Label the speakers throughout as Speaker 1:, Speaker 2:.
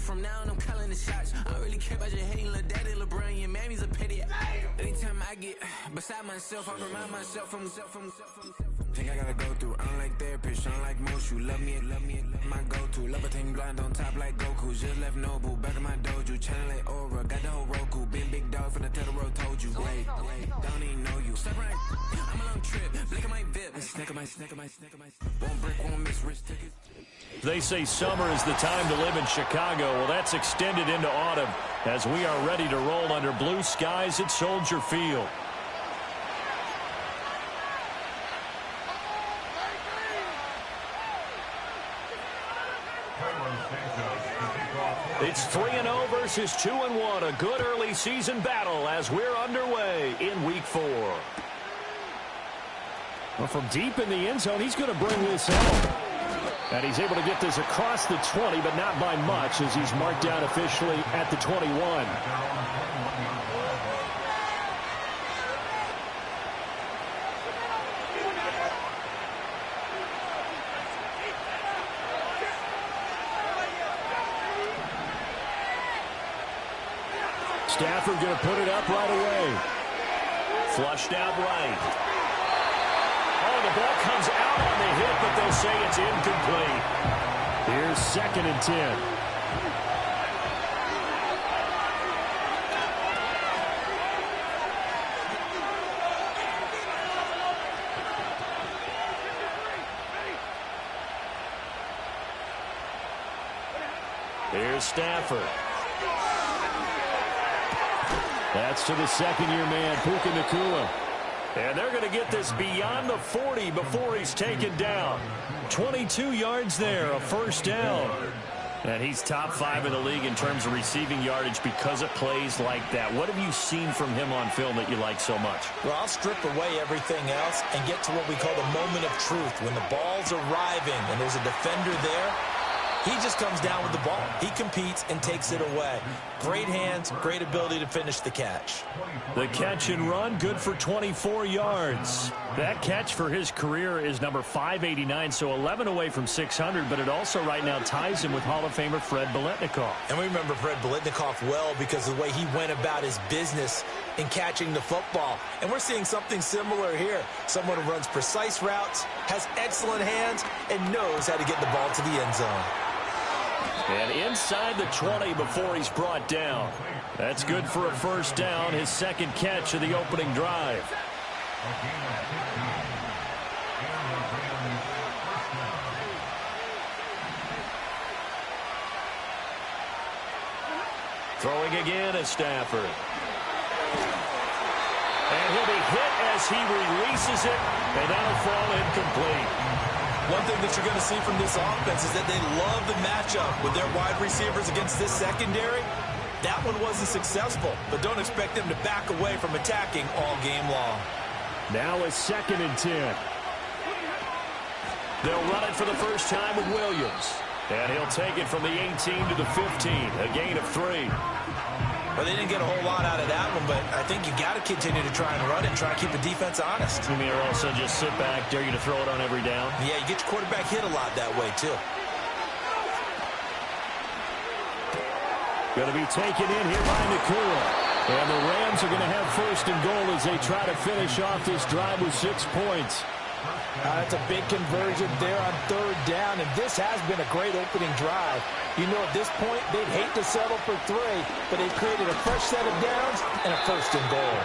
Speaker 1: from now on, I'm calling the shots. I don't really care about your hating, little daddy, LeBron, your mammy's a pity. Anytime I get beside myself, I remind myself from. Think I gotta go through. I don't like therapists, I don't like most. You love me, my go-to. Love a team blind on top like Goku. Just left Noble, back in my dojo. Channel like Aura, got the whole Roku. Been big dog from the tell the road told you. Wait, don't even know you. Step right, I'm a long trip. Blink of my VIP. Snack of my. Won't break, won't miss, rich tickets.
Speaker 2: They say summer is the time to live in Chicago. Well, that's extended into autumn as we are ready to roll under blue skies at Soldier Field. It's 3-0 versus 2-1. A good early season battle as we're underway in Week 4. Well, from deep in the end zone, he's going to bring this home. And he's able to get this across the 20, but not by much as he's marked down officially at the 21. Stafford going to put it up right away. Flushed out right. Oh, the ball comes out on the hit, but they'll say it's incomplete. Here's 2nd and 10. Here's Stafford. That's to the second-year man, Puka Nacua. And they're going to get this beyond the 40 before he's taken down. 22 yards there, a first down. And he's top 5 in the league in terms of receiving yardage because of plays like that. What have you seen from him on film that you like so much?
Speaker 3: Well, I'll strip away everything else and get to what we call the moment of truth. When the ball's arriving and there's a defender there, he just comes down with the ball. He competes and takes it away. Great hands, great ability to finish the catch.
Speaker 2: The catch and run, good for 24 yards. That catch for his career is number 589, so 11 away from 600, but it also right now ties him with Hall of Famer Fred Biletnikoff.
Speaker 3: And we remember Fred Biletnikoff well because of the way he went about his business in catching the football. And we're seeing something similar here. Someone who runs precise routes, has excellent hands, and knows how to get the ball to the end zone.
Speaker 2: And inside the 20 before he's brought down. That's good for a first down, his second catch of the opening drive. Throwing again is Stafford. And he'll be hit as he releases it, and that'll fall incomplete.
Speaker 3: One thing that you're going to see from this offense is that they love the matchup with their wide receivers against this secondary. That one wasn't successful, but don't expect them to back away from attacking all game long.
Speaker 2: Now it's 2nd and 10. They'll run it for the first time with Williams. And he'll take it from the 18 to the 15, a gain of 3.
Speaker 3: Well, they didn't get a whole lot out of that one, but I think you got to continue to try and run it and try to keep the defense honest.
Speaker 2: You mean, or also just sit back, dare you to throw it on every down?
Speaker 3: Yeah, you get your quarterback hit a lot that way, too.
Speaker 2: Going to be taken in here by Nacua. And the Rams are going to have 1st and goal as they try to finish off this drive with 6 points.
Speaker 4: That's a big conversion there on 3rd down, and this has been a great opening drive. You know, at this point, they'd hate to settle for 3, but they've created a fresh set of downs and a 1st and goal.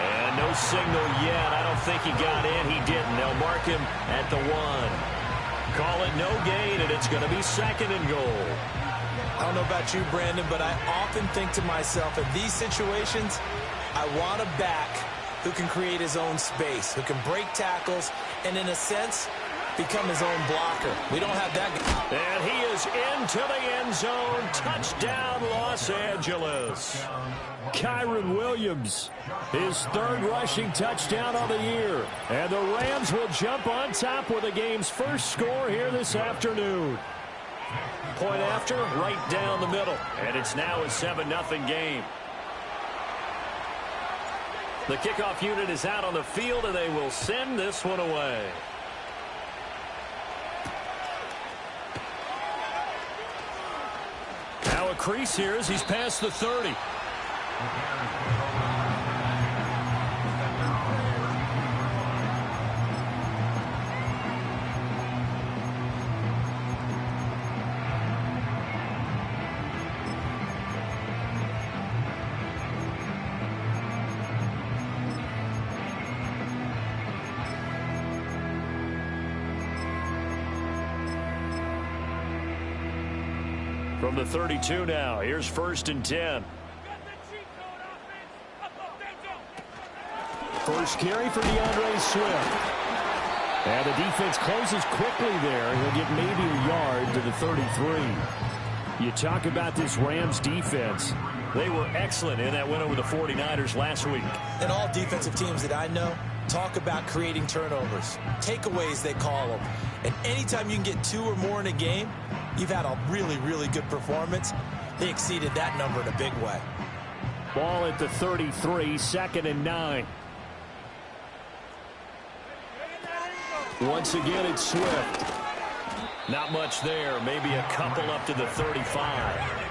Speaker 2: And no signal yet. I don't think he got in. He didn't. They'll mark him at the 1. Call it no gain, and it's going to be 2nd and goal.
Speaker 3: I don't know about you, Brandon, but I often think to myself, in these situations, I want a back who can create his own space, who can break tackles, and in a sense, become his own blocker. We don't have that guy.
Speaker 2: And he is into the end zone. Touchdown, Los Angeles. Kyren Williams, his 3rd rushing touchdown of the year. And the Rams will jump on top with the game's first score here this afternoon. Point after, right down the middle. And it's now a 7-0 game. The kickoff unit is out on the field, and they will send this one away. Now crease here as he's past the 30. From the 32 now, here's 1st and 10. First carry for DeAndre Swift. And the defense closes quickly there. He'll get maybe a yard to the 33. You talk about this Rams defense. They were excellent in that win over the 49ers last week.
Speaker 3: And all defensive teams that I know talk about creating turnovers. Takeaways, they call them. And anytime you can get 2 or more in a game, you've had a really, really good performance. They exceeded that number in a big way.
Speaker 2: Ball at the 33, 2nd and 9. Once again, it's Swift. Not much there. Maybe a couple up to the 35.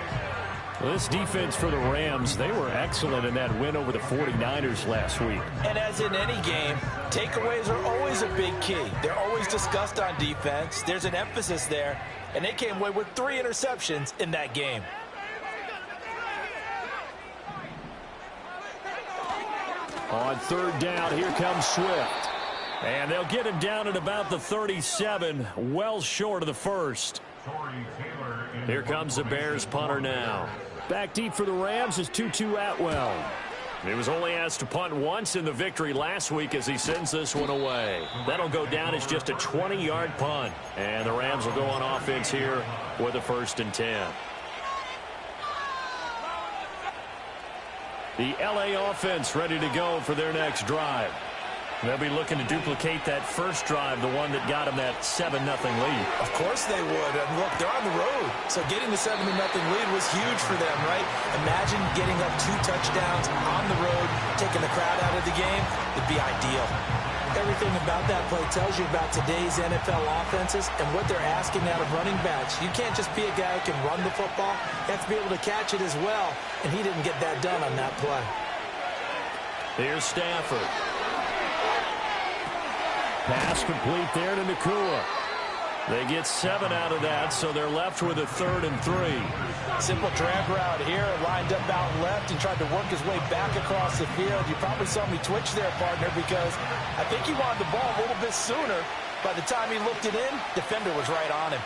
Speaker 2: Well, this defense for the Rams, they were excellent in that win over the 49ers last week.
Speaker 3: And as in any game, takeaways are always a big key. They're always discussed on defense. There's an emphasis there. And they came away with 3 interceptions in that game.
Speaker 2: On 3rd down, here comes Swift. And they'll get him down at about the 37, well short of the first. Here comes the Bears punter now. Back deep for the Rams is Tutu Atwell. He was only asked to punt once in the victory last week as he sends this one away. That'll go down as just a 20-yard punt. And the Rams will go on offense here with a 1st and 10. The LA offense ready to go for their next drive. They'll be looking to duplicate that first drive, the one that got them that 7-0 lead.
Speaker 3: Of course they would. And look, they're on the road. So getting the 7-0 lead was huge for them, right? Imagine getting up 2 touchdowns on the road, taking the crowd out of the game. It'd be ideal. Everything about that play tells you about today's NFL offenses and what they're asking out of running backs. You can't just be a guy who can run the football. You have to be able to catch it as well. And he didn't get that done on that play.
Speaker 2: Here's Stafford. Pass complete there to Nacua. They get 7 out of that, so they're left with a 3rd and 3.
Speaker 3: Simple drag route here, lined up out left and tried to work his way back across the field. You probably saw me twitch there, partner, because I think he wanted the ball a little bit sooner. By the time he looked it in, defender was right on him.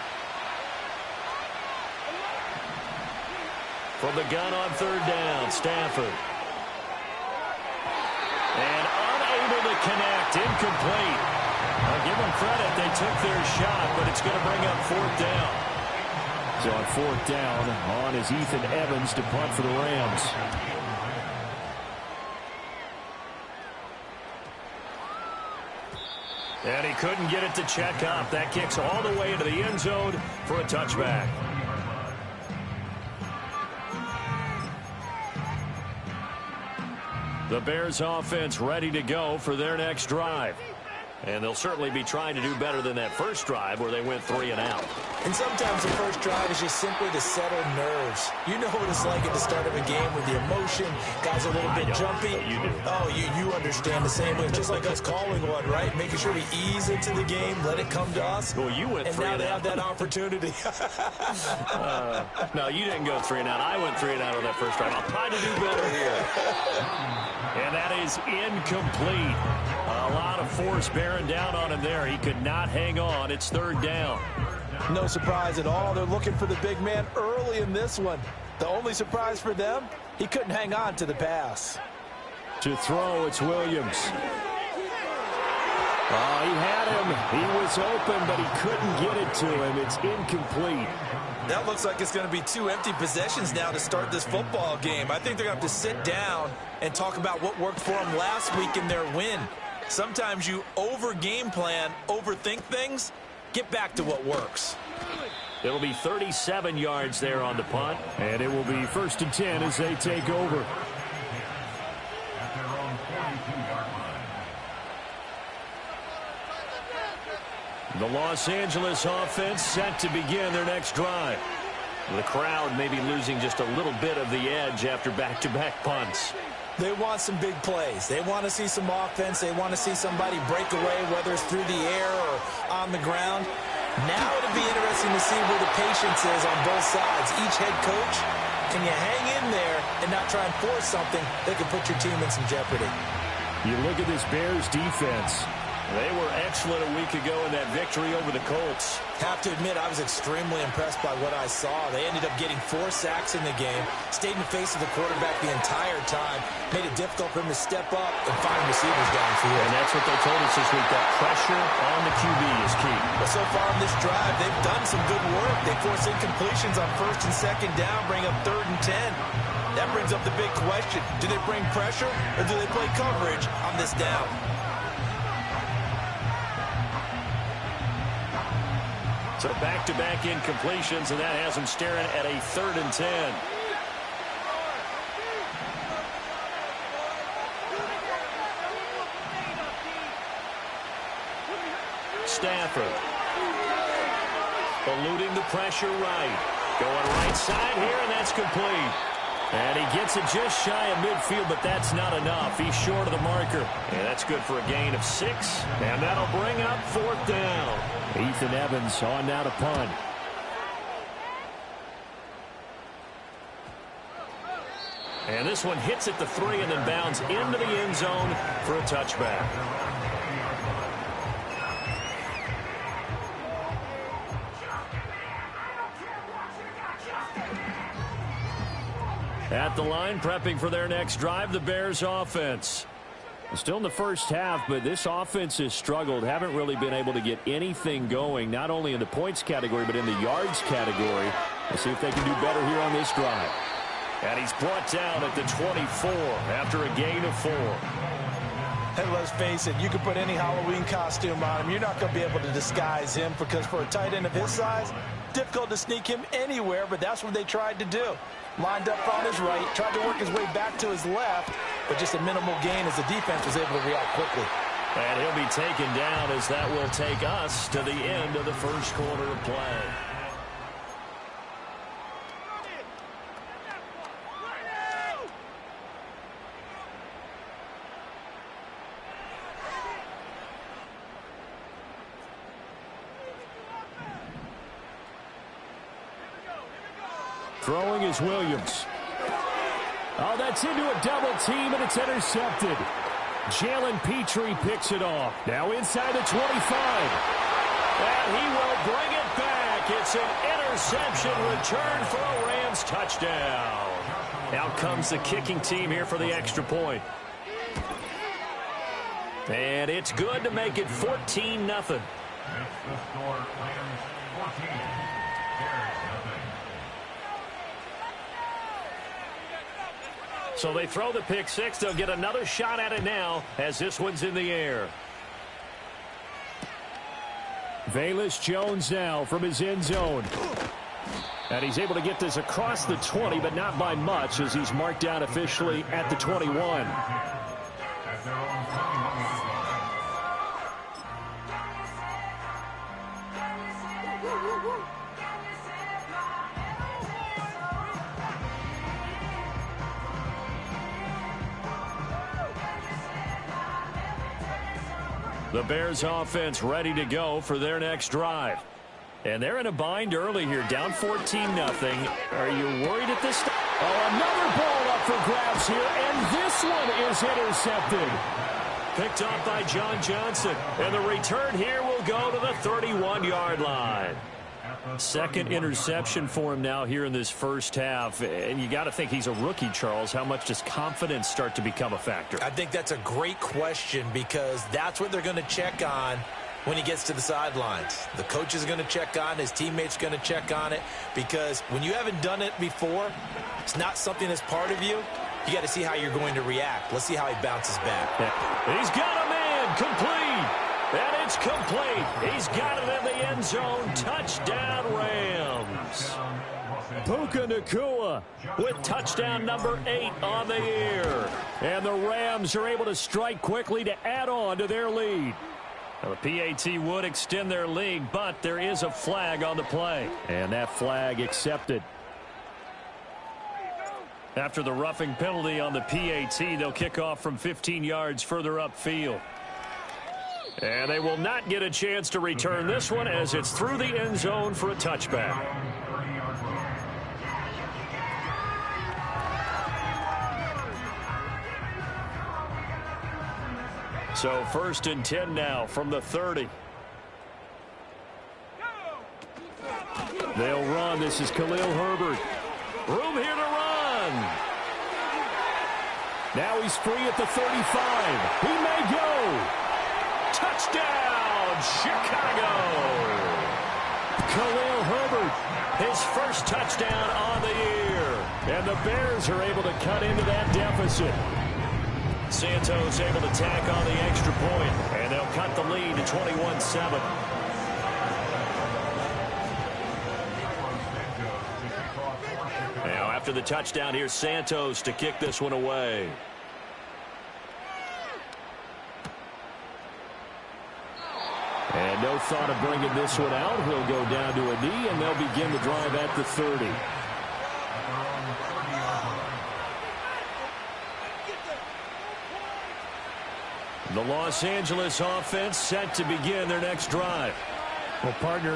Speaker 2: From the gun on 3rd down, Stafford. And unable to connect, incomplete. I'll give them credit. They took their shot, but it's going to bring up 4th down. So on 4th down, on is Ethan Evans to punt for the Rams. And he couldn't get it to check up. That kicks all the way into the end zone for a touchback. The Bears offense ready to go for their next drive. And they'll certainly be trying to do better than that first drive where they went 3 and out.
Speaker 3: And sometimes the first drive is just simply to settle nerves. You know what it's like at the start of a game with the emotion. Guys are a little bit jumpy.
Speaker 2: You do.
Speaker 3: Oh, you understand the same way. Just like us calling one, right? Making sure we ease into the game, let it come to us.
Speaker 2: Well, you went 3 and out.
Speaker 3: And now they have that opportunity.
Speaker 2: No, you didn't go 3 and out. I went 3 and out on that first drive. I'll try to do better here. And that is incomplete. A lot of force bearing down on him there. He could not hang on. It's 3rd down.
Speaker 3: No surprise at all. They're looking for the big man early in this one. The only surprise for them, he couldn't hang on to the pass.
Speaker 2: To throw, it's Williams. Oh, he had him. He was open, but he couldn't get it to him. It's incomplete.
Speaker 3: That looks like it's going to be 2 empty possessions now to start this football game. I think they're going to have to sit down and talk about what worked for them last week in their win. Sometimes you over-game plan, overthink things. Get back to what works.
Speaker 2: It'll be 37 yards there on the punt, and it will be 1st and 10 as they take over. The Los Angeles offense set to begin their next drive. The crowd maybe losing just a little bit of the edge after back-to-back punts.
Speaker 3: They want some big plays. They want to see some offense. They want to see somebody break away, whether it's through the air or on the ground. Now it'll be interesting to see where the patience is on both sides. Each head coach, can you hang in there and not try and force something that could put your team in some jeopardy?
Speaker 2: You look at this Bears defense. They were excellent a week ago in that victory over the Colts.
Speaker 3: Have to admit, I was extremely impressed by what I saw. They ended up getting 4 sacks in the game, stayed in the face of the quarterback the entire time, made it difficult for him to step up and find receivers downfield.
Speaker 2: And that's what they told us this week, that pressure on the QB is key.
Speaker 3: But so far on this drive, they've done some good work. They force incompletions on 1st and 2nd down, bring up 3rd and 10. That brings up the big question. Do they bring pressure or do they play coverage on this down?
Speaker 2: So back-to-back incompletions, and that has them staring at a 3rd and 10. Stafford. Eluding the pressure right. Going right side here, and that's complete. And he gets it just shy of midfield, but that's not enough. He's short of the marker. And that's good for a gain of 6. And that'll bring up 4th down. Ethan Evans on now to punt. And this one hits at the 3 and then bounds into the end zone for a touchback. At the line, prepping for their next drive, the Bears offense. Still in the first half, but this offense has struggled. Haven't really been able to get anything going, not only in the points category, but in the yards category. Let's see if they can do better here on this drive. And he's brought down at the 24 after a gain of 4.
Speaker 3: And let's face it, you can put any Halloween costume on him. You're not going to be able to disguise him because for a tight end of his size, difficult to sneak him anywhere, but that's what they tried to do. Lined up on his right, tried to work his way back to his left, but just a minimal gain as the defense was able to react quickly.
Speaker 2: And he'll be taken down as that will take us to the end of the first quarter of play. Throwing is Williams. Oh, that's into a double team, and it's intercepted. Jalen Petrie picks it off. Now inside the 25. And he will bring it back. It's an interception return for a Rams touchdown. Out comes the kicking team here for the extra point. And it's good to make it 14-0. So they throw the pick 6. They'll get another shot at it now as this one's in the air. Velus Jones now from his end zone. And he's able to get this across the 20, but not by much as he's marked down officially at the 21. The Bears offense ready to go for their next drive. And they're in a bind early here, down 14-0. Are you worried at this time? Oh, another ball up for grabs here, and this one is intercepted. Picked off by John Johnson. And the return here will go to the 31-yard line. Second interception for him now here in this first half. And you got to think he's a rookie, Charles. How much does confidence start to become a factor?
Speaker 3: I think that's a great question because that's what they're going to check on when he gets to the sidelines. The coach is going to check on it. His teammates going to check on it because when you haven't done it before, it's not something that's part of you. You got to see how you're going to react. Let's see how he bounces back.
Speaker 2: Yeah. He's got a man complete. And it's complete. He's got it in the end zone. Touchdown, Rams. Puka Nacua with touchdown number 8 on the year. And the Rams are able to strike quickly to add on to their lead. Now, the PAT would extend their lead, but there is a flag on the play. And that flag accepted. After the roughing penalty on the PAT, they'll kick off from 15 yards further upfield. And they will not get a chance to return this one as it's through the end zone for a touchback. So 1st and 10 now from the 30. They'll run. This is Khalil Herbert. Room here to run. Now he's free at the 35. He may go. Touchdown, Chicago. Khalil Herbert, his first touchdown on the year. And the Bears are able to cut into that deficit. Santos able to tack on the extra point, and they'll cut the lead to 21-7. Now, after the touchdown, here's Santos to kick this one away. And no thought of bringing this one out. He'll go down to a knee, and they'll begin the drive at the 30. The Los Angeles offense set to begin their next drive.
Speaker 5: Well, partner,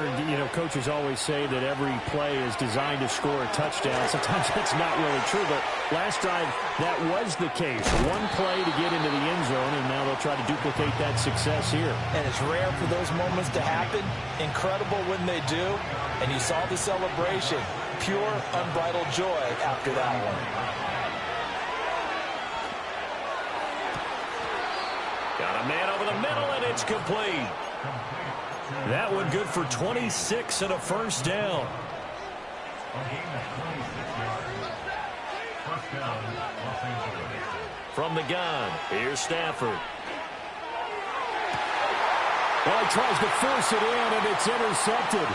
Speaker 5: coaches always say that every play is designed to score a touchdown. Sometimes that's not really true, but last drive, that was the case. One play to get into the end zone, and now they'll try to duplicate that success here.
Speaker 4: And it's rare for those moments to happen. Incredible when they do. And you saw the celebration. Pure, unbridled joy after that one.
Speaker 2: Got a man over the middle, and it's complete. That one good for 26 and a first down. From the gun, here's Stafford.
Speaker 5: Well, he tries to force it in, and it's intercepted.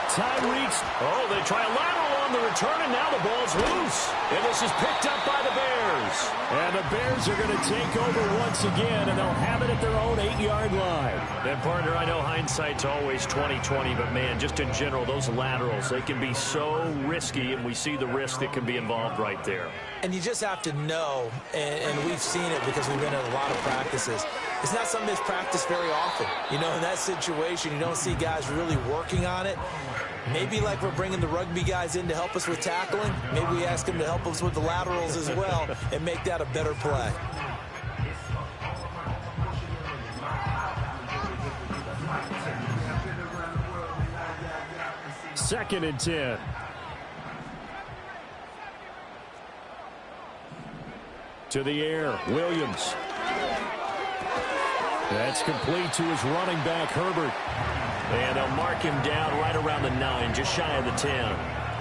Speaker 5: Tyreek.
Speaker 2: Oh, they try a lateral on the return, and now the ball's loose. And this is picked up by the Bears.
Speaker 5: And the Bears are going to take over once again, and they'll have it at their own 8-yard line.
Speaker 2: And, partner, I know hindsight's always 20/20, but, man, just in general, those laterals, they can be so risky, and we see the risk that can be involved right there.
Speaker 4: And you just have to know, and we've seen it because we've been at a lot of practices, it's not something that's practiced very often. In that situation, you don't see guys really working on it. Maybe like we're bringing the rugby guys in to help us with tackling, maybe we ask them to help us with the laterals as well and make that a better play.
Speaker 5: Second and 10.
Speaker 2: To the air, Williams.
Speaker 5: That's complete to his running back, Herbert.
Speaker 2: And they'll mark him down right around the 9, just shy of the 10.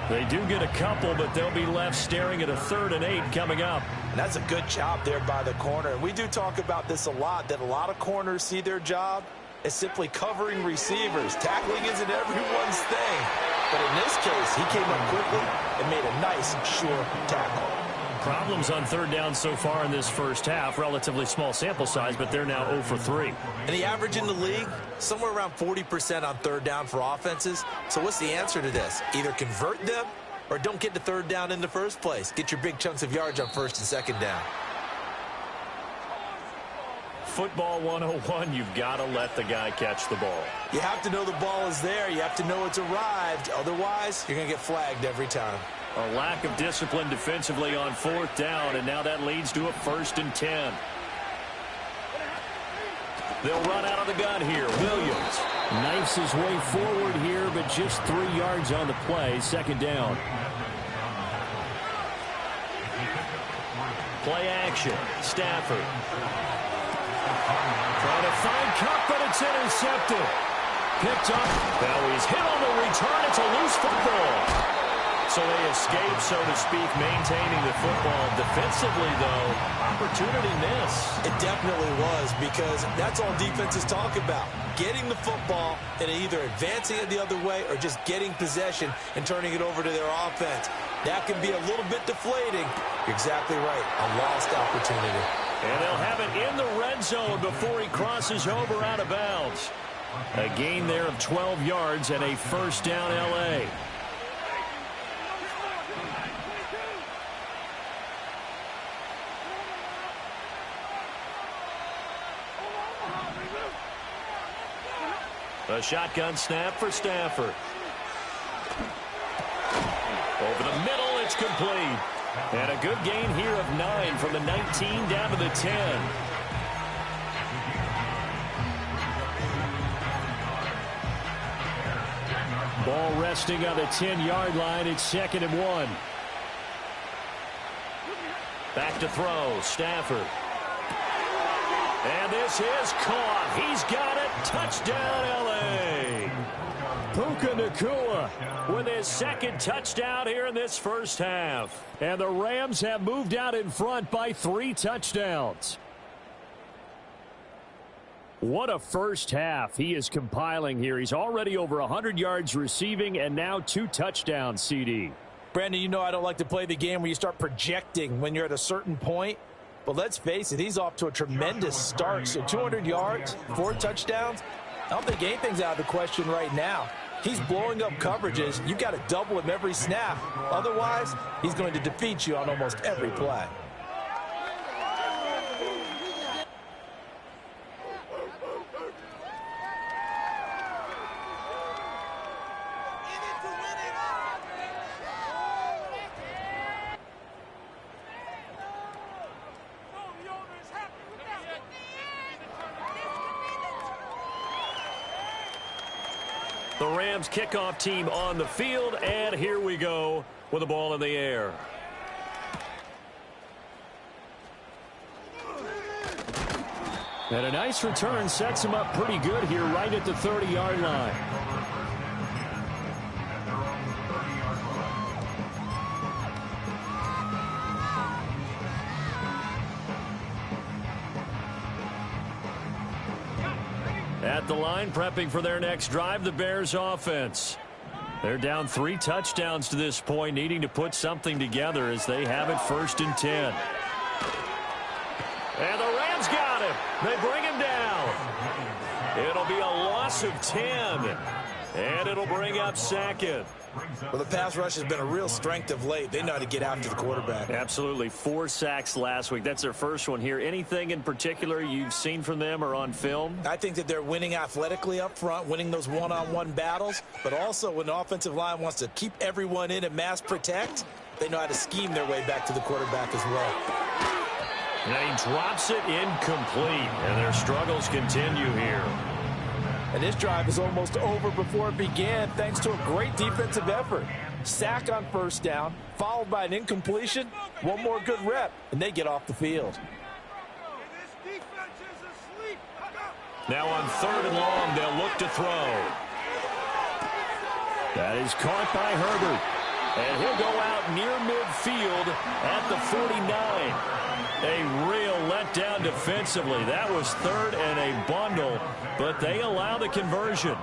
Speaker 2: They do get a couple, but they'll be left staring at a 3rd and 8 coming up.
Speaker 4: And that's a good job there by the corner. And we do talk about this a lot, that a lot of corners see their job as simply covering receivers. Tackling isn't everyone's thing. But in this case, he came up quickly and made a nice, sure tackle.
Speaker 2: Problems on 3rd down so far in this first half. Relatively small sample size, but they're now 0 for 3.
Speaker 4: And the average in the league, somewhere around 40% on 3rd down for offenses. So what's the answer to this? Either convert them or don't get to 3rd down in the first place. Get your big chunks of yards on 1st and 2nd down.
Speaker 2: Football 101, you've got to let the guy catch the ball.
Speaker 4: You have to know the ball is there. You have to know it's arrived. Otherwise, you're going to get flagged every time.
Speaker 2: A lack of discipline defensively on 4th down, and now that leads to a 1st and 10. They'll run out of the gun here. Williams
Speaker 5: knifes his way forward here, but just 3 yards on the play. 2nd down.
Speaker 2: Play action. Stafford. Trying to find Cup, but it's intercepted. Picked up. Now he's hit on the return. It's a loose football. So they escape, so to speak, maintaining the football. Defensively, though, opportunity miss.
Speaker 4: It definitely was, because that's all defenses talk about. Getting the football and either advancing it the other way or just getting possession and turning it over to their offense. That can be a little bit deflating. You're exactly right. A lost opportunity.
Speaker 2: And they'll have it in the red zone before he crosses over out of bounds. A gain there of 12 yards and a 1st down L.A. A shotgun snap for Stafford. Over the middle, it's complete. And a good gain here of 9 from the 19 down to the 10. Ball resting on the 10-yard line. It's 2nd and 1. Back to throw. Stafford. And this is caught. He's got it. Touchdown, L.A. Puka Nacua with his 2nd touchdown here in this first half. And the Rams have moved out in front by 3 touchdowns. What a first half he is compiling here. He's already over 100 yards receiving and now 2 touchdowns, CD.
Speaker 4: Brandon, you know I don't like to play the game where you start projecting when you're at a certain point. But let's face it, he's off to a tremendous start. So 200 yards, 4 touchdowns. I don't think anything's out of the question right now. He's blowing up coverages. You've got to double him every snap. Otherwise, he's going to defeat you on almost every play.
Speaker 2: The Rams kickoff team on the field, and here we go with the ball in the air.
Speaker 5: And a nice return sets him up pretty good here right at the 30-yard line. At the line, prepping for their next drive, the Bears offense. They're down 3 touchdowns to this point, needing to put something together as they have it 1st and 10. And the Rams got him. They bring him down. It'll be a loss of 10. And it'll bring up 2nd.
Speaker 4: Well, the pass rush has been a real strength of late. They know how to get after the quarterback.
Speaker 2: Absolutely. 4 sacks last week. That's their first one here. Anything in particular you've seen from them or on film?
Speaker 4: I think that they're winning athletically up front, winning those one-on-one battles, but also when the offensive line wants to keep everyone in and mass protect, they know how to scheme their way back to the quarterback as well.
Speaker 2: And he drops it incomplete, and their struggles continue here.
Speaker 4: And this drive is almost over before it began thanks to a great defensive effort. Sack on 1st down, followed by an incompletion. One more good rep, and they get off the field.
Speaker 2: Now on 3rd and long, they'll look to throw. That is caught by Herbert. And he'll go out near midfield at the 49. A real letdown defensively. That was 3rd and a bundle, but they allow the conversion.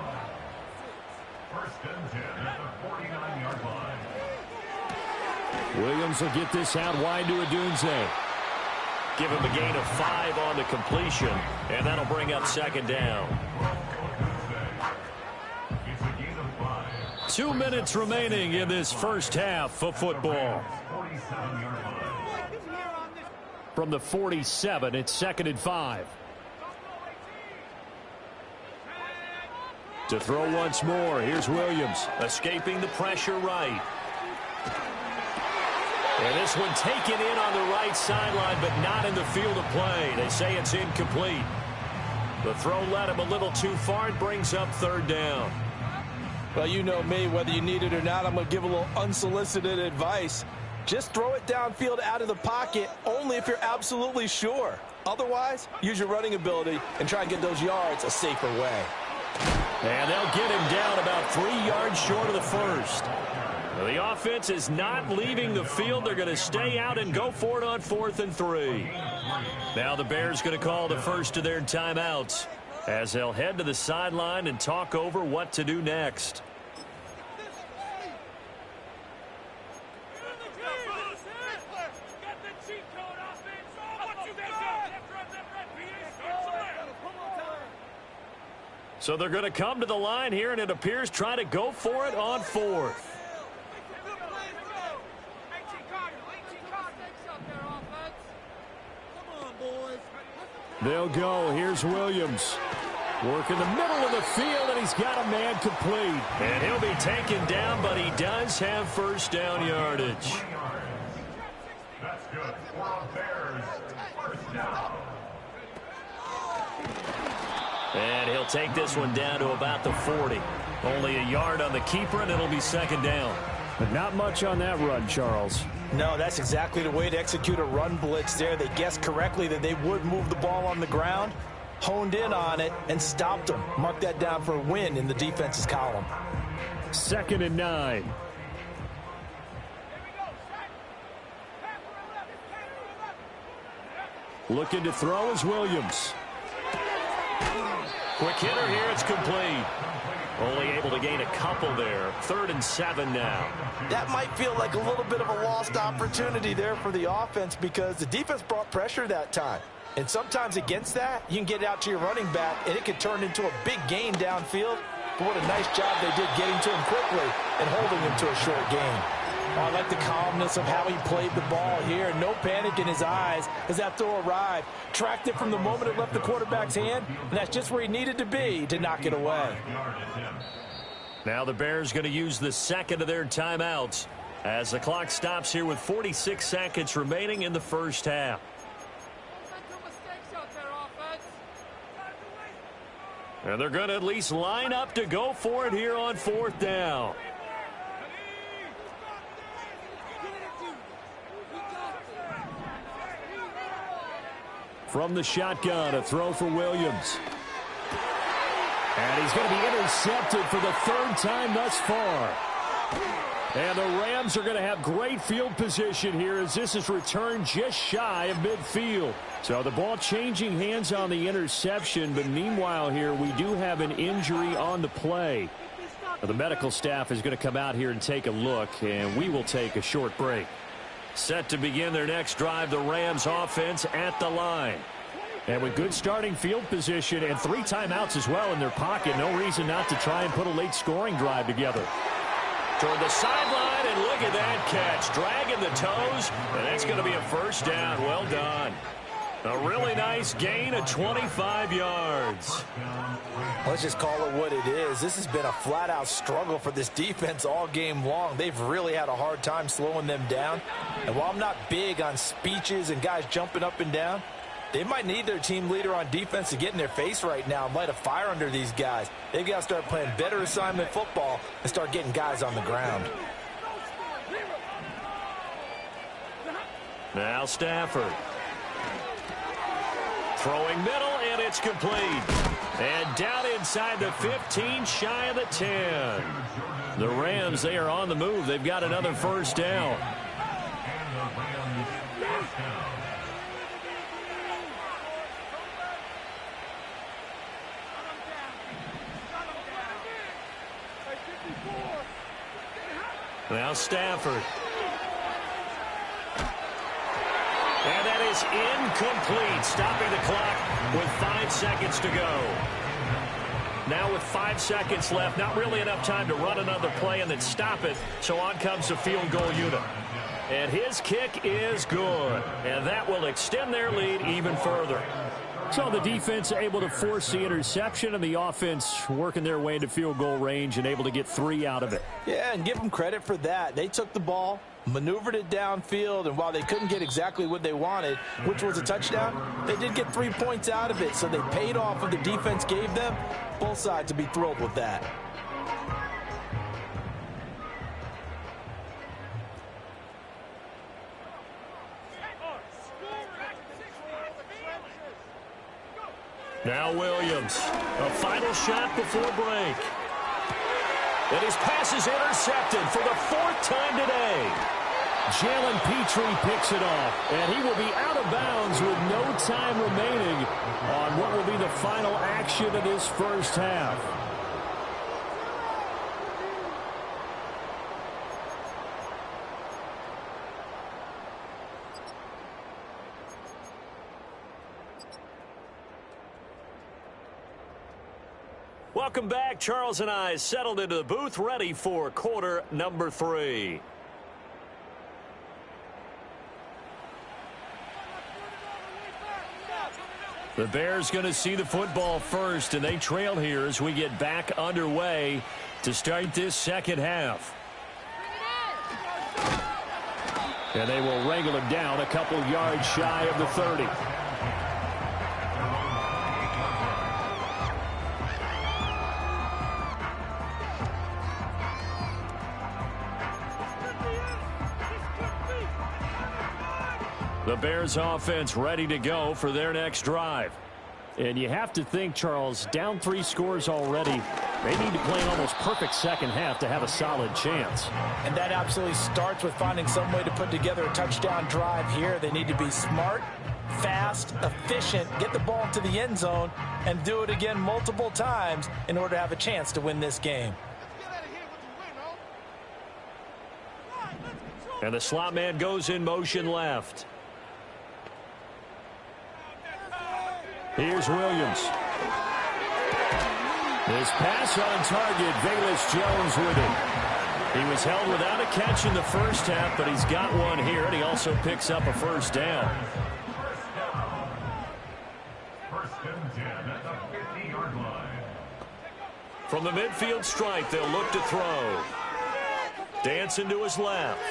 Speaker 6: 1st and 10 at the 49-yard line.
Speaker 5: Williams will get this out wide to Odunze.
Speaker 2: Give him a gain of 5 on the completion, and that'll bring up 2nd down. 2 minutes remaining in this first half of football. From the 47, it's 2nd and 5. To throw once more, here's Williams. Escaping the pressure right. And this one taken in on the right sideline, but not in the field of play. They say it's incomplete. The throw led him a little too far. It brings up 3rd down.
Speaker 4: Well, you know me, whether you need it or not, I'm going to give a little unsolicited advice. Just throw it downfield out of the pocket only if you're absolutely sure. Otherwise, use your running ability and try and get those yards a safer way.
Speaker 2: And they'll get him down about 3 yards short of the 1st. The offense is not leaving the field. They're going to stay out and go for it on 4th and 3. Now the Bears going to call the first of their timeouts as they'll head to the sideline and talk over what to do next. So they're going to come to the line here, and it appears try to go for it on 4th. They'll go. Here's Williams. Work in the middle of the field, and he's got a man complete. And he'll be taken down, but he does have first down yardage.
Speaker 6: That's good. For Bears, first down.
Speaker 2: And he'll take this one down to about the 40. Only a yard on the keeper, and it'll be second down. But not much on that run, Charles.
Speaker 4: No, that's exactly the way to execute a run blitz there. They guessed correctly that they would move the ball on the ground, honed in on it, and stopped them. Mark that down for a win in the defense's column.
Speaker 2: 2nd and 9. Looking to throw is Williams. Quick hitter here, it's complete. Only able to gain a couple there. 3rd and 7 now.
Speaker 4: That might feel like a little bit of a lost opportunity there for the offense because the defense brought pressure that time. And sometimes against that, you can get out to your running back, and it could turn into a big gain downfield. But what a nice job they did getting to him quickly and holding him to a short gain. Oh, I like the calmness of how he played the ball here. No panic in his eyes as that throw arrived. Tracked it from the moment it left the quarterback's hand, and that's just where he needed to be to knock it away.
Speaker 2: Now the Bears going to use the second of their timeouts as the clock stops here with 46 seconds remaining in the first half. And they're going to at least line up to go for it here on 4th down. From the shotgun, a throw for Williams. And he's going to be intercepted for the 3rd time thus far. And the Rams are going to have great field position here as this is returned just shy of midfield. So the ball changing hands on the interception, but meanwhile here we do have an injury on the play. The medical staff is going to come out here and take a look, and we will take a short break. Set to begin their next drive, the Rams offense at the line. And with good starting field position and 3 timeouts as well in their pocket, no reason not to try and put a late scoring drive together. Toward the sideline, and look at that catch. Dragging the toes, and that's going to be a first down. Well done. A really nice gain of 25 yards.
Speaker 4: Let's just call it what it is. This has been a flat-out struggle for this defense all game long. They've really had a hard time slowing them down. And while I'm not big on speeches and guys jumping up and down, they might need their team leader on defense to get in their face right now and light a fire under these guys. They've got to start playing better assignment football and start getting guys on the ground.
Speaker 2: Now Stafford. Throwing middle, and it's complete. And down inside the 15, shy of the 10. The Rams, they are on the move. They've got another first down. Now Stafford. And that is incomplete, stopping the clock with 5 seconds to go. Now with 5 seconds left, not really enough time to run another play and then stop it, so on comes the field goal unit. And his kick is good, and that will extend their lead even further. So the defense able to force the interception, and the offense working their way into field goal range and able to get 3 out of it.
Speaker 4: Yeah, and give them credit for that. They took the ball, maneuvered it downfield, and while they couldn't get exactly what they wanted, which was a touchdown, they did get 3 points out of it, so they paid off what the defense gave them. Both sides to be thrilled with that.
Speaker 2: Now Williams, a final shot before break. And his pass is intercepted for the 4th time today. Jalen Petrie picks it off, and he will be out of bounds with no time remaining on what will be the final action of this first half. Welcome back. Charles and I settled into the booth, ready for quarter number 3. The Bears going to see the football first, and they trail here as we get back underway to start this second half. And they will wrangle him down a couple yards shy of the 30. The Bears offense ready to go for their next drive.
Speaker 5: And you have to think, Charles, down 3 scores already. They need to play an almost perfect second half to have a solid chance.
Speaker 4: And that absolutely starts with finding some way to put together a touchdown drive here. They need to be smart, fast, efficient, get the ball to the end zone, and do it again multiple times in order to have a chance to win this game.
Speaker 2: And the slot man goes in motion left. Here's Williams. This pass on target, Velus Jones with it. He was held without a catch in the first half, but he's got one here, and he also picks up a first down.
Speaker 6: First and 10 at the 50-yard line.
Speaker 2: From the midfield stripe, they'll look to throw. Dancing to his left.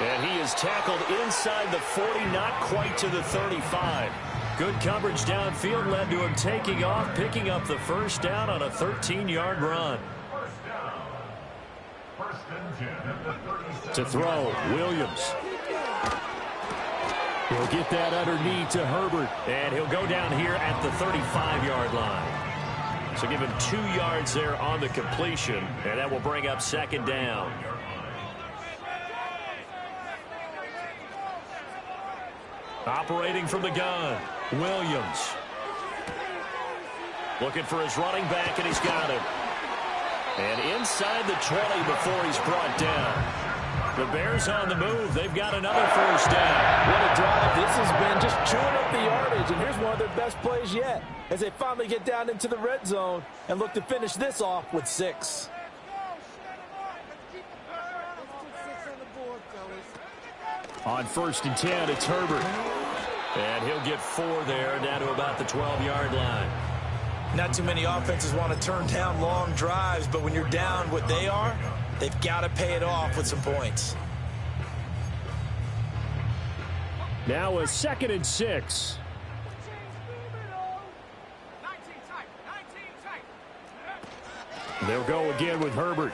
Speaker 2: And he is tackled inside the 40, not quite to the 35. Good coverage downfield led to him taking off, picking up the first down on a 13-yard run.
Speaker 6: First down. First and 10 at the 37.
Speaker 2: To throw, Williams. He'll get that underneath to Herbert, and he'll go down here at the 35-yard line. So give him 2 yards there on the completion, and that will bring up second down. Operating from the gun, Williams. Looking for his running back, and he's got him. And inside the 20 before he's brought down. The Bears on the move. They've got another first down.
Speaker 4: What a drive this has been, just chewing up the yardage. And here's one of their best plays yet as they finally get down into the red zone and look to finish this off with 6.
Speaker 2: On first and 10, it's Herbert. And he'll get 4 there, down to about the 12-yard line.
Speaker 3: Not too many offenses want to turn down long drives, but when you're down what they are, they've got to pay it off with some points.
Speaker 5: Now a 2nd and 6.
Speaker 2: They'll go again with Herbert.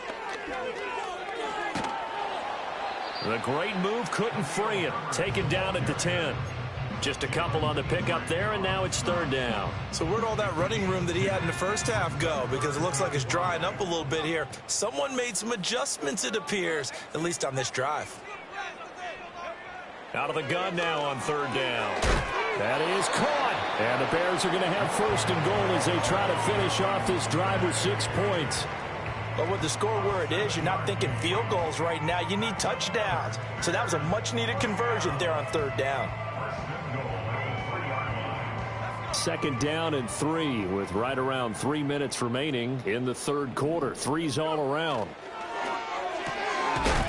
Speaker 2: The great move couldn't free him. Taken down at the 10. Just a couple on the pickup there, and now it's third down.
Speaker 3: So where'd all that running room that he had in the first half go? Because it looks like it's drying up a little bit here. Someone made some adjustments, it appears, at least on this drive.
Speaker 2: Out of the gun now on third down. That is caught. And the Bears are going to have first and goal as they try to finish off this drive with 6 points.
Speaker 4: But with the score where it is, you're not thinking field goals right now. You need touchdowns. So that was a much-needed conversion there on third down.
Speaker 2: 2nd down and 3 with right around 3 minutes remaining in the third quarter. 3's all around.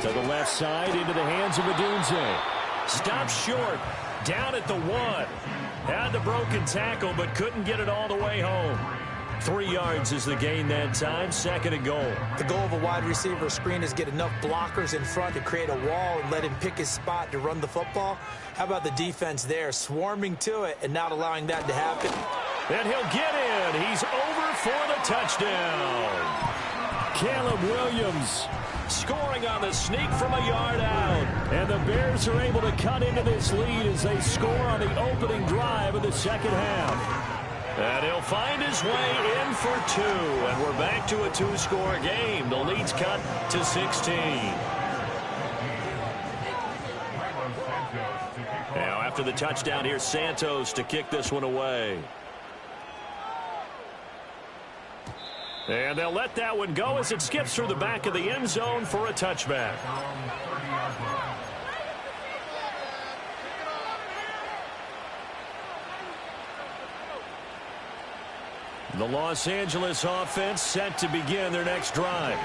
Speaker 2: To the left side, into the hands of Odunze. Stops short, down at the 1. Had the broken tackle, but couldn't get it all the way home. 3 yards is the gain that time, 2nd and goal.
Speaker 4: The goal of a wide receiver screen is get enough blockers in front to create a wall and let him pick his spot to run the football. How about the defense there, swarming to it and not allowing that to happen?
Speaker 2: And he'll get in. He's over for the touchdown. Caleb Williams scoring on the sneak from a yard out. And the Bears are able to cut into this lead as they score on the opening drive of the second half. And he'll find his way in for 2. And we're back to a 2-score game. The lead's cut to 16. Now after the touchdown, here's Santos to kick this one away. And they'll let that one go as it skips through the back of the end zone for a touchback. The Los Angeles offense set to begin their next drive.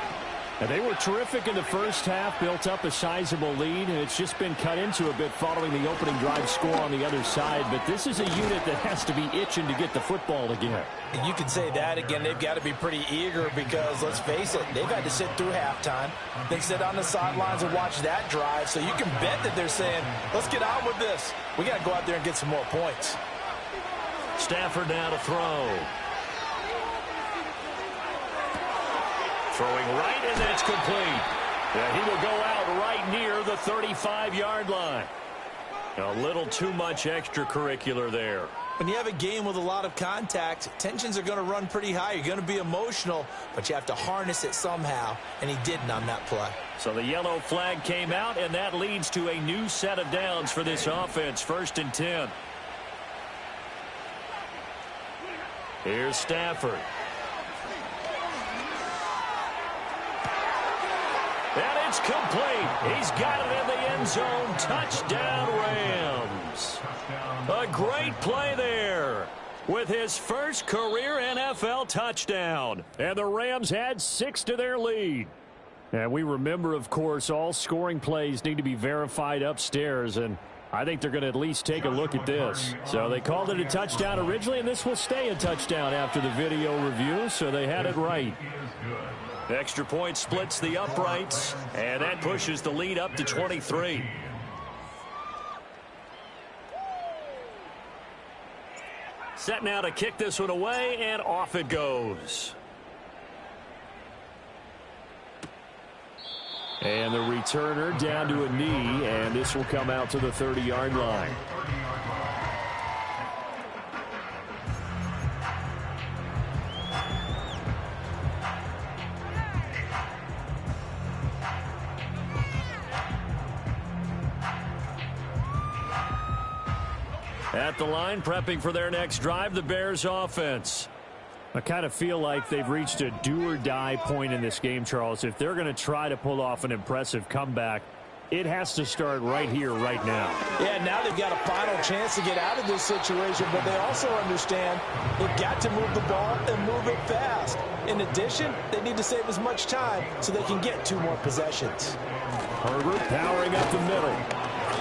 Speaker 5: And they were terrific in the first half, built up a sizable lead, and it's just been cut into a bit following the opening drive score on the other side. But this is a unit that has to be itching to get the football again.
Speaker 4: You can say that again. They've got to be pretty eager because, let's face it, they've had to sit through halftime, then sit on the sidelines and watch that drive. So you can bet that they're saying, let's get on with this. We got to go out there and get some more points.
Speaker 2: Stafford now to throw. Throwing right, and that's complete. Yeah, he will go out right near the 35-yard line. A little too much extracurricular there.
Speaker 4: When you have a game with a lot of contact, tensions are going to run pretty high. You're going to be emotional, but you have to harness it somehow, and he didn't on that play.
Speaker 2: So the yellow flag came out, and that leads to a new set of downs for this offense. 1st and 10. Here's Stafford. And it's complete. He's got it in the end zone. Touchdown, Rams. A great play there with his first career NFL touchdown. And the Rams add 6 to their lead. And we remember, of course, all scoring plays need to be verified upstairs. And I think they're going to at least take a look at this. So they called it a touchdown originally, and this will stay a touchdown after the video review. So they had it right. Extra point splits the uprights, and that pushes the lead up to 23. Set now to kick this one away, and off it goes. And the returner down to a knee, and this will come out to the 30-yard line. At the line, prepping for their next drive, the Bears offense.
Speaker 5: I kind of feel like they've reached a do-or-die point in this game, Charles. If they're going to try to pull off an impressive comeback, it has to start right here, right now.
Speaker 4: Yeah, now they've got a final chance to get out of this situation, but they also understand they've got to move the ball and move it fast. In addition, they need to save as much time so they can get 2 more possessions.
Speaker 5: Herbert powering up the middle.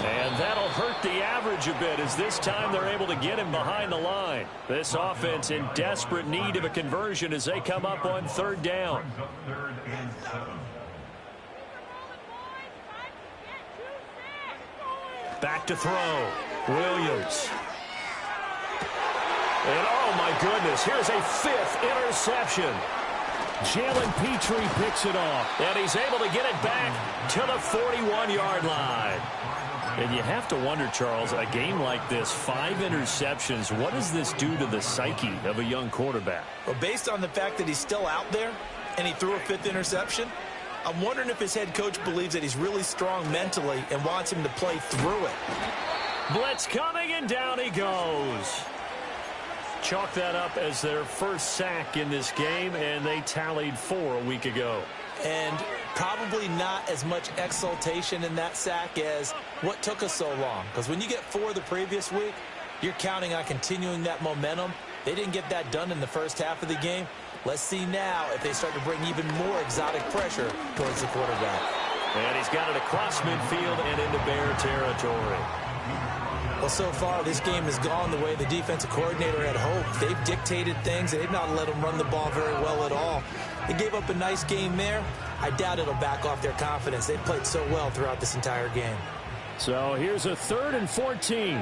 Speaker 2: And that'll hurt the average a bit as this time they're able to get him behind the line. This offense in desperate need of a conversion as they come up on 3rd down. Back to throw. Williams. And oh my goodness, here's a 5th interception.
Speaker 5: Jalen Petrie picks it off.
Speaker 2: And he's able to get it back to the 41-yard line. And you have to wonder, Charles, a game like this, 5 interceptions, what does this do to the psyche of a young quarterback?
Speaker 4: Well, based on the fact that he's still out there and he threw a 5th interception, I'm wondering if his head coach believes that he's really strong mentally and wants him to play through it.
Speaker 2: Blitz coming, and down he goes. Chalk that up as their first sack in this game, and they tallied 4 a week ago.
Speaker 4: And probably not as much exultation in that sack as what took us so long. Because when you get 4 the previous week, you're counting on continuing that momentum. They didn't get that done in the first half of the game. Let's see now if they start to bring even more exotic pressure towards the quarterback.
Speaker 2: And he's got it across midfield and into Bear territory.
Speaker 4: Well, so far, this game has gone the way the defensive coordinator had hoped. They've dictated things. They've not let them run the ball very well at all. They gave up a nice game there. I doubt it'll back off their confidence. They've played so well throughout this entire game.
Speaker 5: So here's a 3rd and 14.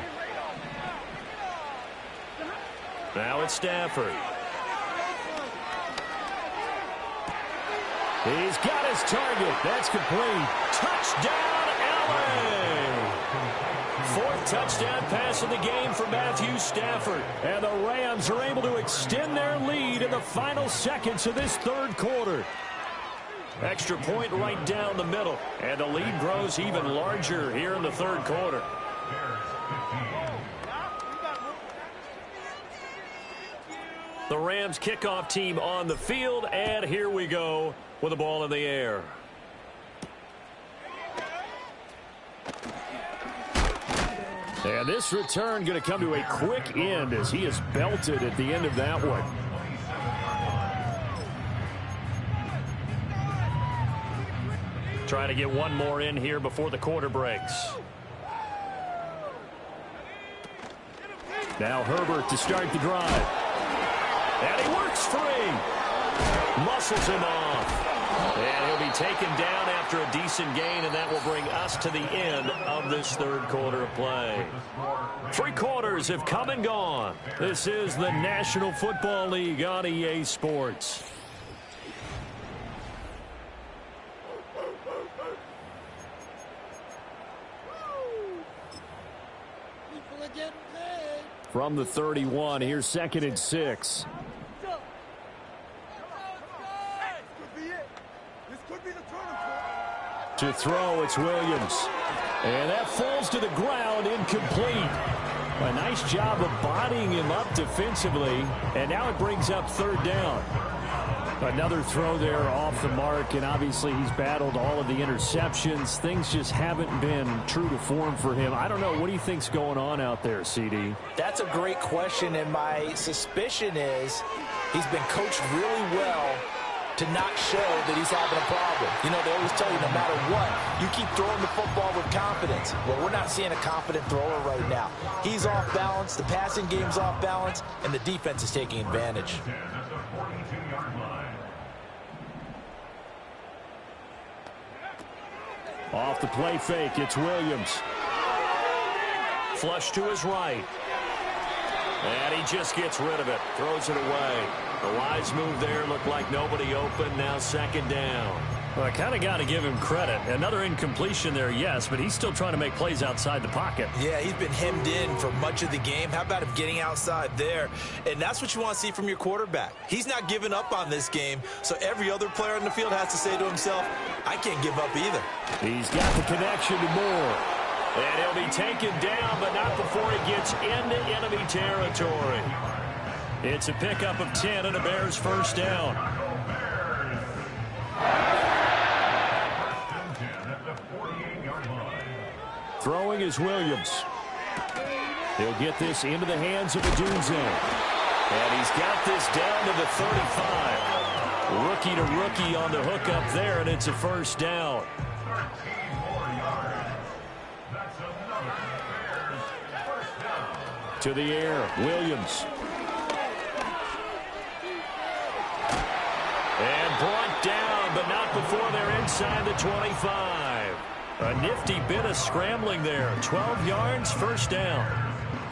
Speaker 2: Now it's Stafford.
Speaker 5: He's got his target. That's complete.
Speaker 2: Touchdown, LA! 4th touchdown pass of the game for Matthew Stafford.
Speaker 5: And the Rams are able to extend their lead in the final seconds of this 3rd quarter.
Speaker 2: Extra point right down the middle. And the lead grows even larger here in the 3rd quarter. The Rams kickoff team on the field, and here we go with the ball in the air.
Speaker 5: And this return going to come to a quick end as he is belted at the end of that one.
Speaker 2: Trying to get one more in here before the quarter breaks. Now Herbert to start the drive. And he works free. Muscles him off. And he'll be taken down after a decent gain, and that will bring us to the end of this third quarter of play. 3 quarters have come and gone. This is the National Football League on EA Sports. From the 31, here's 2nd and 6. To throw, it's Williams. And that falls to the ground, incomplete. A nice job of bodying him up defensively, and now it brings up 3rd down. Another throw there off the mark, and obviously he's battled all of the interceptions. Things just haven't been true to form for him. I don't know. What do you think's going on out there, CD?
Speaker 4: That's a great question, and my suspicion is he's been coached really well to not show that he's having a problem. You know, they always tell you no matter what, you keep throwing the football with confidence. Well, we're not seeing a confident thrower right now. He's off balance, the passing game's off balance, and the defense is taking advantage.
Speaker 2: Off the play fake, it's Williams. Flush to his right. And he just gets rid of it. Throws it away. The wise move there. Looked like nobody open. Now 2nd down. Well, I kind of got to give him credit. Another incompletion there, yes, but he's still trying to make plays outside the pocket.
Speaker 3: Yeah, he's been hemmed in for much of the game. How about him getting outside there? And that's what you want to see from your quarterback. He's not giving up on this game, so every other player in the field has to say to himself, I can't give up either.
Speaker 2: He's got the connection to Moore. And he'll be taken down, but not before he gets into enemy territory. It's a pickup of 10 and a Bears 1st down. Throwing is Williams. He'll get this into the hands of Odunze. And he's got this down to the 35. Rookie to rookie on the hook up there, and it's a 1st down. To the air, Williams. And brought down, but not before they're inside the 25. A nifty bit of scrambling there. 12 yards, 1st down.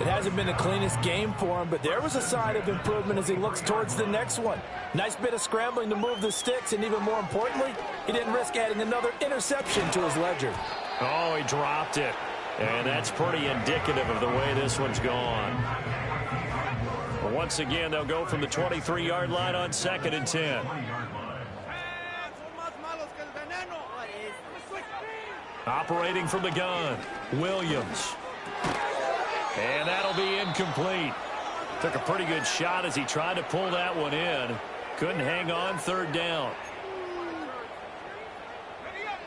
Speaker 4: It hasn't been the cleanest game for him, but there was a sign of improvement as he looks towards the next one. Nice bit of scrambling to move the sticks, and even more importantly, he didn't risk adding another interception to his ledger.
Speaker 2: Oh, he dropped it. And that's pretty indicative of the way this one's gone. But once again, they'll go from the 23-yard line on 2nd and 10. Operating from the gun, Williams. And that'll be incomplete. Took a pretty good shot as he tried to pull that one in. Couldn't hang on, 3rd down.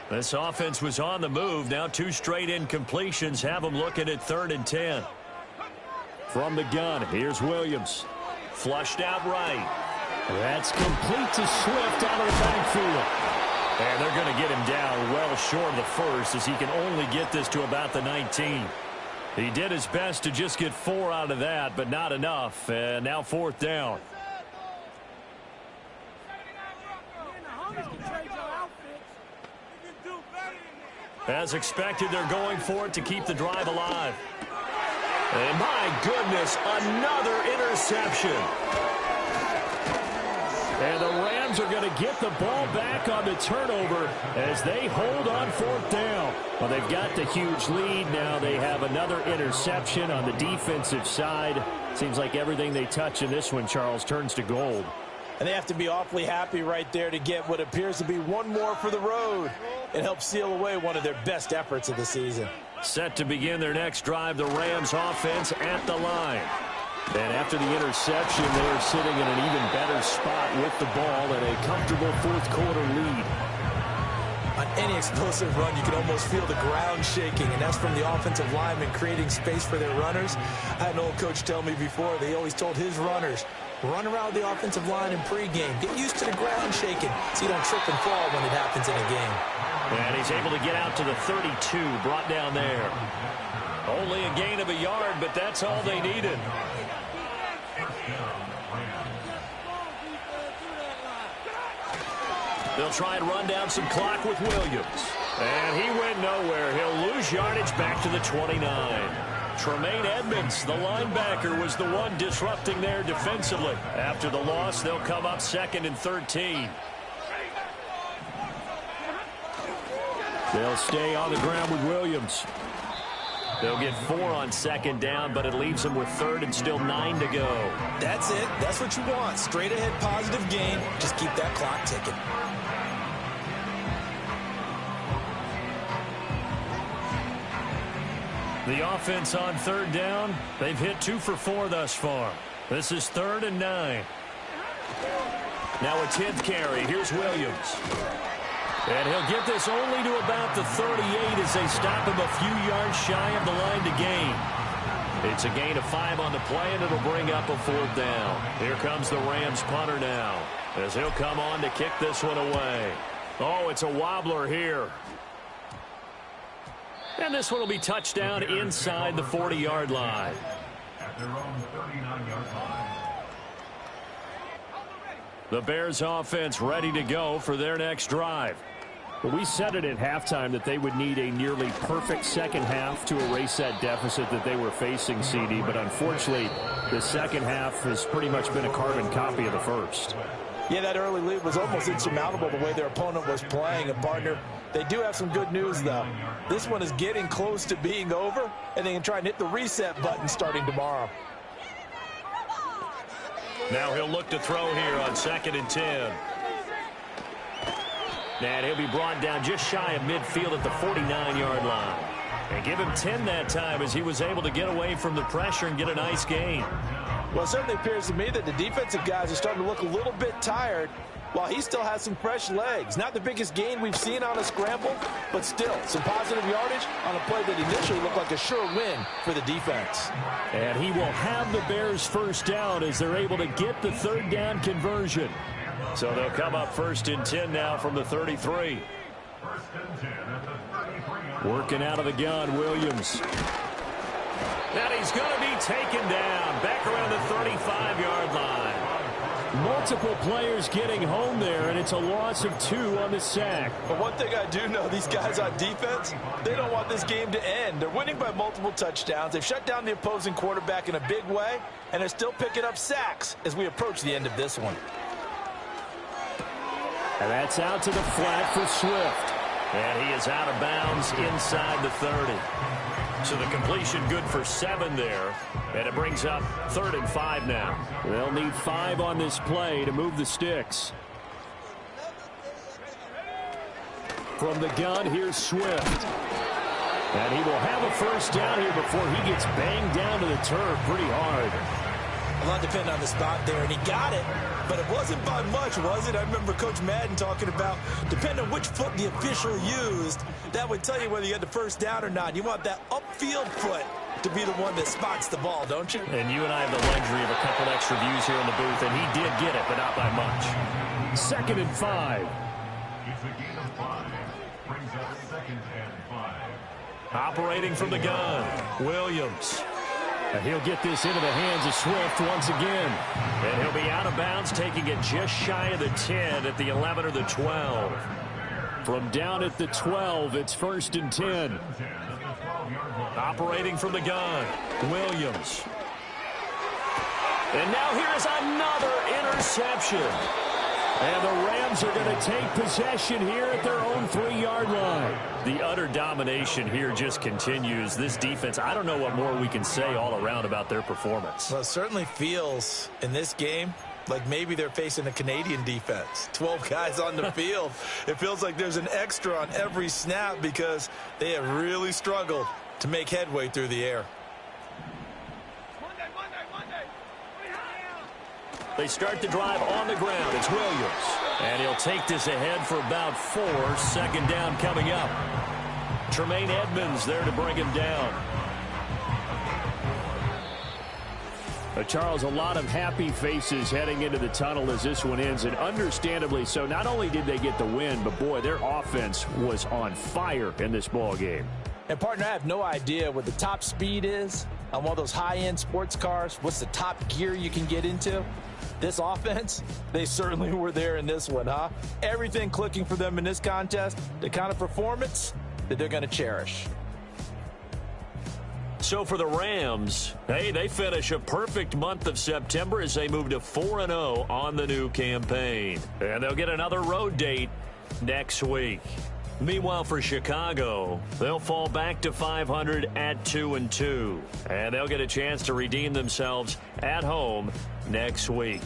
Speaker 2: This offense was on the move. Now 2 straight incompletions have them looking at 3rd and 10. From the gun, here's Williams. Flushed out right. That's complete to Swift out of the backfield. And they're going to get him down well short of the 1st as he can only get this to about the 19. He did his best to just get 4 out of that, but not enough. And now 4th down. As expected, they're going for it to keep the drive alive. And my goodness, another interception. And the Rams are going to get the ball back on the turnover as they hold on 4th down. Well, they've got the huge lead. Now they have another interception on the defensive side. Seems like everything they touch in this one, Charles, turns to gold.
Speaker 4: And they have to be awfully happy right there to get what appears to be one more for the road. It helps seal away one of their best efforts of the season.
Speaker 2: Set to begin their next drive, the Rams offense at the line. And after the interception, they're sitting in an even better spot with the ball and a comfortable 4th quarter lead.
Speaker 3: On any explosive run, you can almost feel the ground shaking, and that's from the offensive linemen creating space for their runners. I had an old coach tell me before, they always told his runners, run around the offensive line in pregame. Get used to the ground shaking so you don't trip and fall when it happens in a game.
Speaker 2: And he's able to get out to the 32, brought down there. Only a gain of a yard, but that's all they needed. They'll try and run down some clock with Williams. And he went nowhere. He'll lose yardage back to the 29. Tremaine Edmonds, the linebacker, was the one disrupting there defensively. After the loss, they'll come up 2nd and 13. They'll stay on the ground with Williams. They'll get 4 on 2nd down, but it leaves them with 3rd and still 9 to go.
Speaker 3: That's it. That's what you want. Straight ahead positive gain. Just keep that clock ticking.
Speaker 2: The offense on 3rd down, they've hit 2 for 4 thus far. This is 3rd and 9. Now a 10th carry. Here's Williams. And he'll get this only to about the 38 as they stop him a few yards shy of the line to gain. It's a gain of 5 on the play, and it'll bring up a 4th down. Here comes the Rams punter now as he'll come on to kick this one away. Oh, it's a wobbler here. And this one will be touchdown inside the 40-yard line.
Speaker 6: At their own 39-yard line.
Speaker 2: The Bears offense ready to go for their next drive.
Speaker 5: Well, we said it at halftime that they would need a nearly perfect second half to erase that deficit that they were facing, CD. But unfortunately, the second half has pretty much been a carbon copy of the first.
Speaker 4: Yeah, that early lead was almost insurmountable the way their opponent was playing. And, partner, they do have some good news, though. This one is getting close to being over, and they can try and hit the reset button starting tomorrow.
Speaker 2: Now he'll look to throw here on 2nd and 10. And he'll be brought down just shy of midfield at the 49-yard line. And give him 10 that time as he was able to get away from the pressure and get a nice gain.
Speaker 4: Well, it certainly appears to me that the defensive guys are starting to look a little bit tired while he still has some fresh legs. Not the biggest gain we've seen on a scramble, but still some positive yardage on a play that initially looked like a sure win for the defense.
Speaker 2: And he will have the Bears first down as they're able to get the 3rd down conversion. So they'll come up 1st and 10 now from the 33.
Speaker 6: 1st and 10 at the 33-yard line.
Speaker 2: Working out of the gun, Williams. And he's going to be taken down back around the 35-yard line. Multiple players getting home there, and it's a loss of 2 on the sack.
Speaker 4: But one thing I do know, these guys on defense, they don't want this game to end. They're winning by multiple touchdowns. They've shut down the opposing quarterback in a big way, and they're still picking up sacks as we approach the end of this one.
Speaker 2: And that's out to the flat for Swift. And he is out of bounds inside the 30. So the completion good for 7 there. And it brings up 3rd and 5 now. They'll need 5 on this play to move the sticks. From the gun, here's Swift. And he will have a first down here before he gets banged down to the turf pretty hard.
Speaker 3: A lot depended on the spot there, and he got it, but it wasn't by much, was it? I remember Coach Madden talking about, depending on which foot the official used, that would tell you whether you had the first down or not. You want that upfield foot to be the one that spots the ball, don't you?
Speaker 2: And you and I have the luxury of a couple extra views here in the booth, and he did get it, but not by much. 2nd and 5.
Speaker 6: It's a gain of 5. Brings up 2nd and 5.
Speaker 2: Operating from the gun, Williams. And he'll get this into the hands of Swift once again. And he'll be out of bounds, taking it just shy of the 10 at the 11 or the 12. From down at the 12, it's 1st and 10. Operating from the gun, Williams. And now here's another interception. And the Rams are going to take possession here at their own 3-yard line. The utter domination here just continues. This defense, I don't know what more we can say all around about their performance.
Speaker 3: Well, it certainly feels in this game like maybe they're facing a Canadian defense. 12 guys on the field. It feels like there's an extra on every snap because they have really struggled to make headway through the air.
Speaker 2: They start the drive on the ground. It's Williams. And he'll take this ahead for about 4. 2nd down coming up. Tremaine Edmonds there to bring him down. Charles, a lot of happy faces heading into the tunnel as this one ends, and understandably so. Not only did they get the win, but, boy, their offense was on fire in this ball game.
Speaker 4: And, partner, I have no idea what the top speed is on one of those high-end sports cars. What's the top gear you can get into? This offense, they certainly were there in this one, huh? Everything clicking for them in this contest, the kind of performance that they're going to cherish.
Speaker 2: So for the Rams, hey, they finish a perfect month of September as they move to 4-0 on the new campaign. And they'll get another road date next week. Meanwhile, for Chicago, they'll fall back to 500 at 2-2. And they'll get a chance to redeem themselves at home next week.